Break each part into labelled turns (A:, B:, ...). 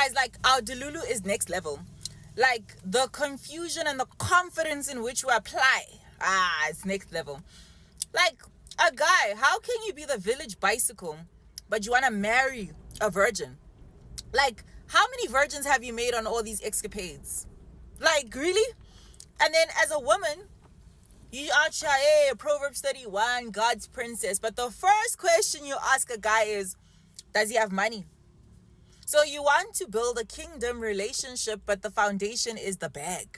A: Guys, like, our Delulu is next level. Like, the confusion and the confidence in which we apply, it's next level. Like, a guy, how can you be the village bicycle, but you want to marry a virgin? Like, how many virgins have you made on all these escapades? Like, really? And then as a woman, you out here, hey, Proverbs 31, God's princess. But the first question you ask a guy is, does he have money? So you want to build a kingdom relationship, but the foundation is the bag.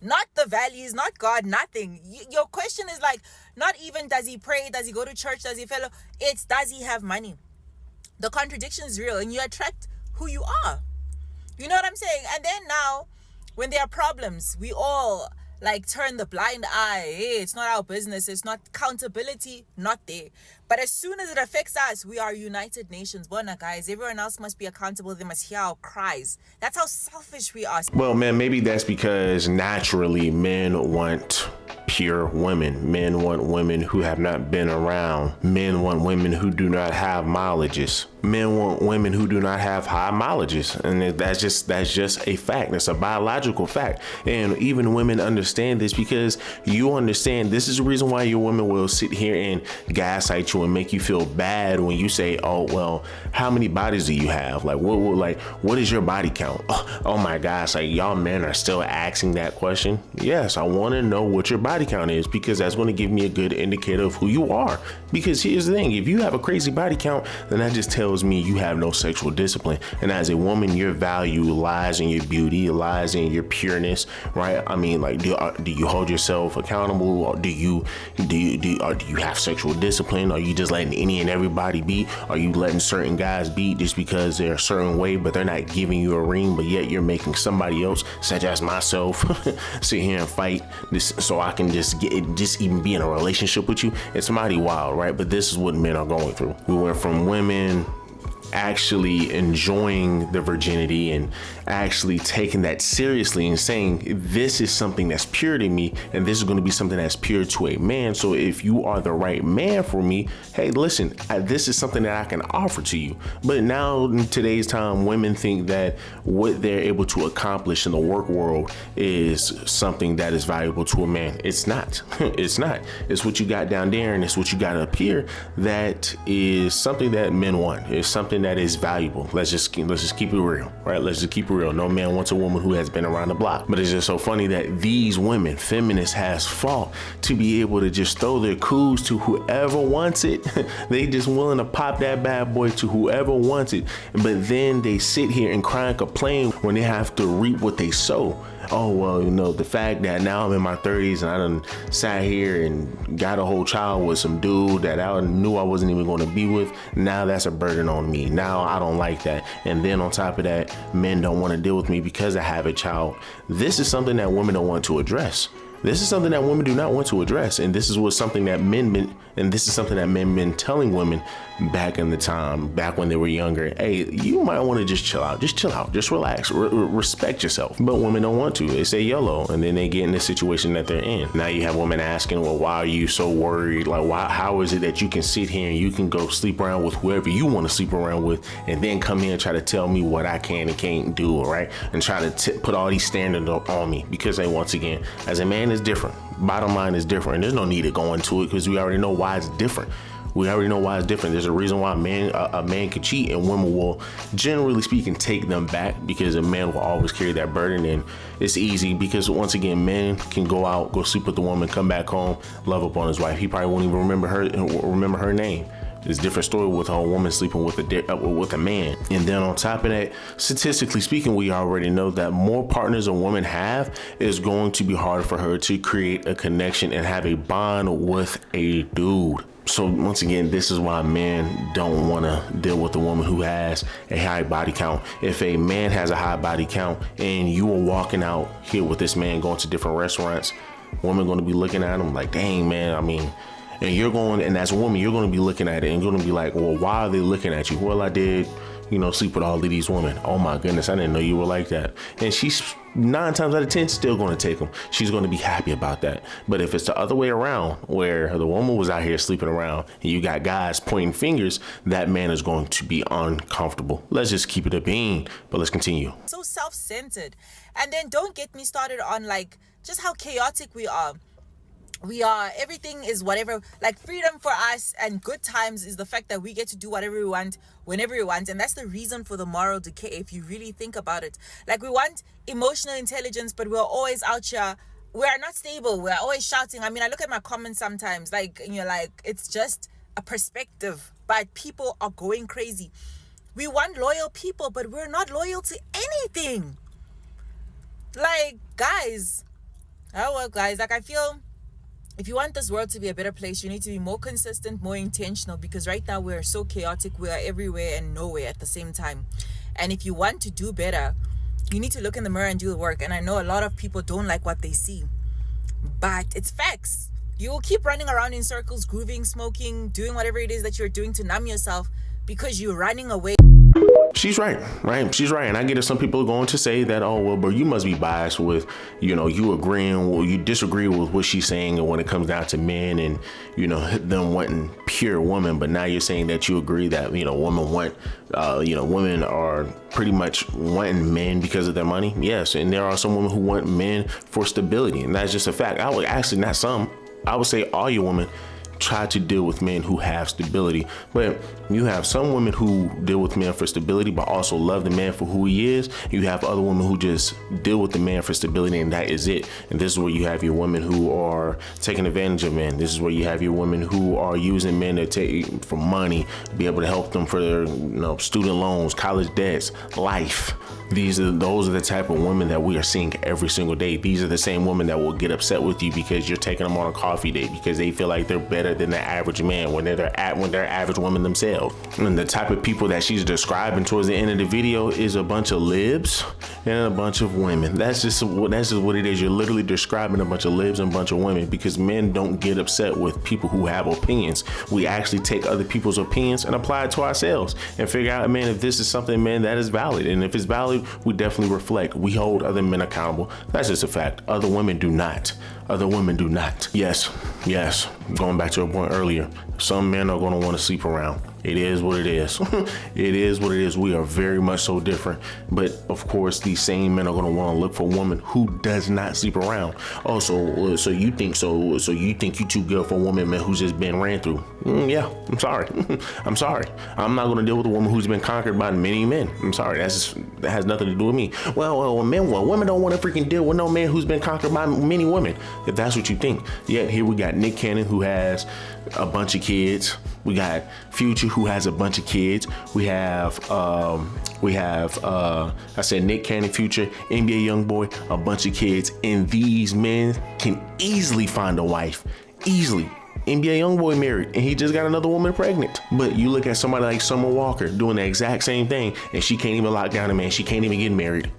A: Not the values, not God, nothing. Your question is like, not even does he pray, does he go to church, does he fellow? It's does he have money? The contradiction is real, and you attract who you are. You know what I'm saying? And then now, when there are problems, we all like turn the blind eye. Hey, it's not our business. It's not accountability, not there. But as soon as it affects us, we are United Nations. Bona, guys, everyone else must be accountable. They must hear our cries. That's how selfish we are.
B: Well, man, maybe that's because naturally men want pure women. Men want women who have not been around. Men want women who do not have mileages. Men want women who do not have high mileages. And that's just a fact. That's a biological fact. And even women understand this because you understand this is the reason why your woman will sit here and gaslight you and make you feel bad when you say, oh, well, how many bodies do you have? Like, what is your body count? Oh my gosh, like y'all men are still asking that question. Yes, I want to know what your body count is because that's going to give me a good indicator of who you are. Because here's the thing, if you have a crazy body count, then that just tells me you have no sexual discipline. And as a woman, your value lies in your beauty, it lies in your pureness, right? I mean, like, do you hold yourself accountable? Or do you have sexual discipline? Are you just letting any and everybody beat? Are you letting certain guys beat just because they're a certain way, but they're not giving you a ring, but yet you're making somebody else, such as myself, sit here and fight this so I can just even be in a relationship with you? It's mighty wild, right? But this is what men are going through. We went from women actually enjoying the virginity and actually taking that seriously and saying this is something that's pure to me and this is going to be something that's pure to a man. So if you are the right man for me, hey, listen, this is something that I can offer to you. But now in today's time, women think that what they're able to accomplish in the work world is something that is valuable to a man. It's not. It's not. It's what you got down there and it's what you got up here that is something that men want. It's something that is valuable. Let's just keep it real, right? Let's just keep it real. No man wants a woman who has been around the block. But it's just so funny that these women, feminists, has fought to be able to just throw their coups to whoever wants it. They just willing to pop that bad boy to whoever wants it. But then they sit here and cry and complain when they have to reap what they sow. Oh, well, you know, the fact that now I'm in my 30s and I done sat here and got a whole child with some dude that I knew I wasn't even going to be with. Now that's a burden on me. Now I don't like that. And then on top of that, men don't want to deal with me because I have a child. This is something that women don't want to address. This is something that women do not want to address. And this is something that men been telling women back in the time, back when they were younger. Hey, you might want to just chill out. Just chill out. Just relax. Respect yourself. But women don't want to. They say YOLO, and then they get in the situation that they're in. Now you have women asking, well, why are you so worried? Like, how is it that you can sit here and you can go sleep around with whoever you want to sleep around with and then come here and try to tell me what I can and can't do, right? And try to put all these standards on me because once again, as a man, is different. Bottom line is different. There's no need to go into it because we already know why it's different. There's a reason why a man can cheat and women will, generally speaking, take them back because a man will always carry that burden. And it's easy because once again, men can go out, go sleep with the woman, come back home, love up on his wife. He probably won't even remember her name. It's a different story with a woman sleeping with a man. And then on top of that, statistically speaking, we already know that more partners a woman have is going to be harder for her to create a connection and have a bond with a dude. So once again, this is why men don't want to deal with a woman who has a high body count. If a man has a high body count and you are walking out here with this man going to different restaurants, women going to be looking at him like, dang, man, I mean, and as a woman, you're going to be looking at it and you're going to be like, well, why are they looking at you? Well, I did, sleep with all of these women. Oh my goodness, I didn't know you were like that. And she's 9 times out of 10 still going to take them. She's going to be happy about that. But if it's the other way around, where the woman was out here sleeping around and you got guys pointing fingers, that man is going to be uncomfortable. Let's just keep it a bean, but let's continue.
A: So self-centered. And then don't get me started on like just how chaotic we are. Everything is whatever, like freedom for us and good times is the fact that we get to do whatever we want whenever we want. And that's the reason for the moral decay, if you really think about it. Like, we want emotional intelligence, but we're always out here, we are not stable, we're always shouting. I mean, I look at my comments sometimes, like, and you're like, it's just a perspective, but people are going crazy. We want loyal people, but we're not loyal to anything. Like, guys, like, I feel if you want this world to be a better place, you need to be more consistent, more intentional, because right now we're so chaotic. We are everywhere and nowhere at the same time. And if you want to do better, you need to look in the mirror and do the work. And I know a lot of people don't like what they see, but it's facts. You will keep running around in circles, grooving, smoking, doing whatever it is that you're doing to numb yourself because you're running away.
B: She's right? She's right. And I get it. Some people are going to say that, oh, well, bro, you must be biased with, you agreeing, or you disagree with what she's saying. And when it comes down to men and, them wanting pure women. But now you're saying that you agree that, women are pretty much wanting men because of their money. Yes. And there are some women who want men for stability. And that's just a fact. I would actually, not some, I would say all you women try to deal with men who have stability. But you have some women who deal with men for stability but also love the man for who he is. You have other women who just deal with the man for stability and that is it. And this is where you have your women who are taking advantage of men. This is where you have your women who are using men to take for money, be able to help them for their student loans, college debts, life. Those are the type of women that we are seeing every single day. These are the same women that will get upset with you because you're taking them on a coffee date because they feel like they're better than the average man when they're average women themselves. And the type of people that she's describing towards the end of the video is a bunch of libs and a bunch of women. That's just what it is. You're literally describing a bunch of libs and a bunch of women, because men don't get upset with people who have opinions. We actually take other people's opinions and apply it to ourselves and figure out, man, if this is something, man, that is valid. And if it's valid, we definitely reflect. We hold other men accountable. That's just a fact. Other women do not. Yes. Going back to a point earlier, some men are going to want to sleep around. It is what it is. It is what it is. We are very much so different. But of course, these same men are going to want to look for a woman who does not sleep around. Oh, so you think you too good for a woman, man, who's just been ran through? Yeah, I'm sorry. I'm sorry. I'm not going to deal with a woman who's been conquered by many men. I'm sorry. That has nothing to do with me. Women don't want to freaking deal with no man who's been conquered by many women. If that's what you think. Yet here we got Nick Cannon, who has a bunch of kids. We got Future, who has a bunch of kids. We have Nick Cannon, Future, NBA YoungBoy, a bunch of kids. And these men can easily find a wife. Easily. NBA YoungBoy married and he just got another woman pregnant. But you look at somebody like Summer Walker doing the exact same thing and she can't even lock down a man. She can't even get married.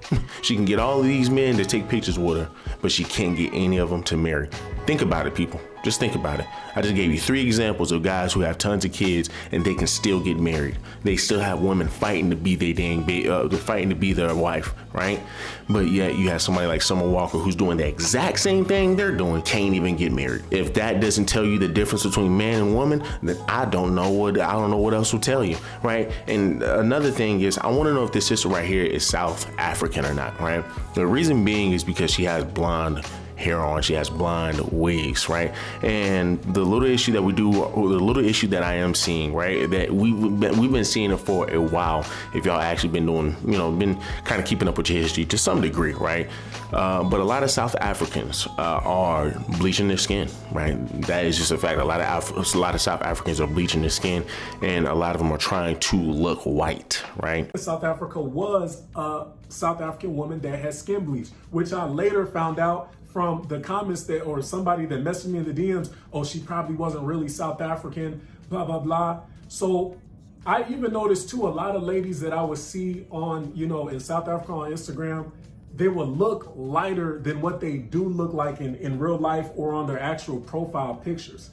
B: She can get all of these men to take pictures with her, but she can't get any of them to marry. Think about it, people. Just think about it. I just gave you 3 examples of guys who have tons of kids and they can still get married. They still have women fighting to be fighting to be their wife, right? But yet you have somebody like Summer Walker who's doing the exact same thing they're doing, can't even get married. If that doesn't tell you the difference between man and woman, then I don't know what else will tell you, right? And another thing is, I want to know if this sister right here is South African or not, right? The reason being is because she has blonde hair on, she has blonde wigs, right? And the little issue that I am seeing, right, that we've been seeing it for a while, if y'all actually been doing, been kind of keeping up with your history to some degree, right? But a lot of South Africans are bleaching their skin, right? That is just a fact. A lot of South Africans are bleaching their skin, and a lot of them are trying to look white, right?
C: South Africa was a South African woman that had skin bleach, which I later found out from the comments or somebody that messaged me in the DMs, oh, she probably wasn't really South African, blah, blah, blah. So I even noticed too, a lot of ladies that I would see on, in South Africa on Instagram, they would look lighter than what they do look like in real life or on their actual profile pictures.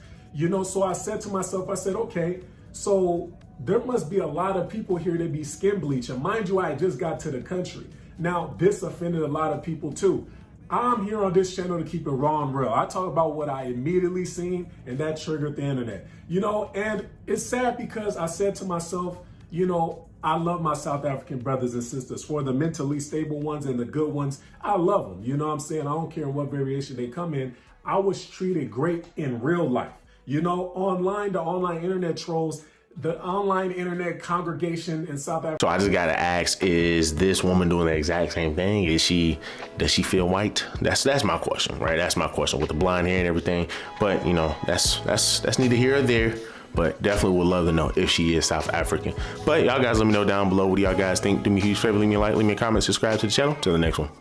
C: So I said to myself, okay, so there must be a lot of people here that be skin bleach. And mind you, I just got to the country. Now, this offended a lot of people too. I'm here on this channel to keep it raw and real. I talk about what I immediately seen, and that triggered the internet. You know, and it's sad because I said to myself, you know, I love my South African brothers and sisters. For the mentally stable ones and the good ones, I love them. You know what I'm saying? I don't care what variation they come in. I was treated great in real life. You know, online, the online internet trolls, the online internet congregation in South Africa.
B: So I just gotta ask, is this woman doing the exact same thing? Does she feel white? That's my question, right? That's my question with the blonde hair and everything. But you know, that's neither here or there. But definitely would love to know if she is South African. But y'all guys let me know down below what do y'all guys think. Do me a huge favor, leave me a like, leave me a comment, subscribe to the channel. Till the next one.